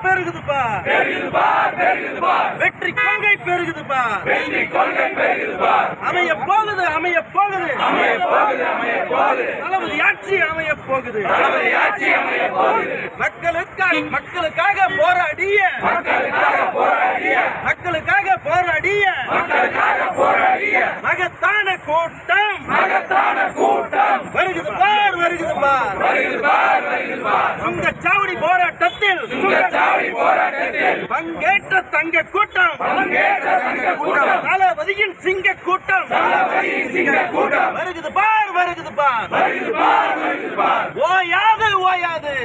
பெருகுதுப்பா வெற்றி கொள்கை பெருகுதுப்பா அமைய போகுது தளபதி ஆட்சி அமைய போகுது மக்களுக்காக போராடிய மகத்தான கூட்டம் வருகுது பார் சுங்கச்சாவடி போராட்டத்தில் பங்கேற்ற தங்க கூட்டம் தளபதியின் சிங்க கூட்டம் வருகுது பார் ஓயாது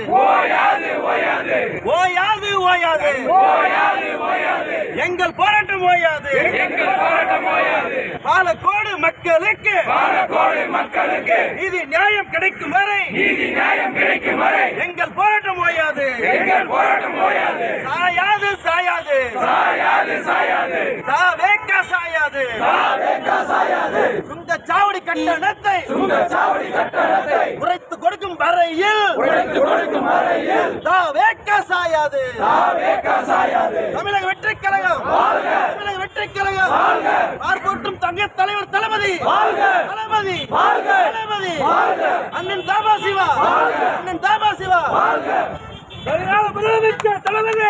எங்கள் போராட்டம் ஓயாது பாலக்கோடு மக்களுக்கு நீதி நியாயம் கிடைக்கும் வரை எங்கள் போராட்டம் ஓயாது சாயாது சுங்கச்சாவடி கட்டணத்தை குறைத்து கொடுக்கும் வரையில் சாயாது தமிழக வெற்றிக் கழகம் பார்ப்போற்றும் தங்க தலைவர் தளபதி அண்ணன் தாபா சிவா வருங்கால முதலமைச்சர் தளபதி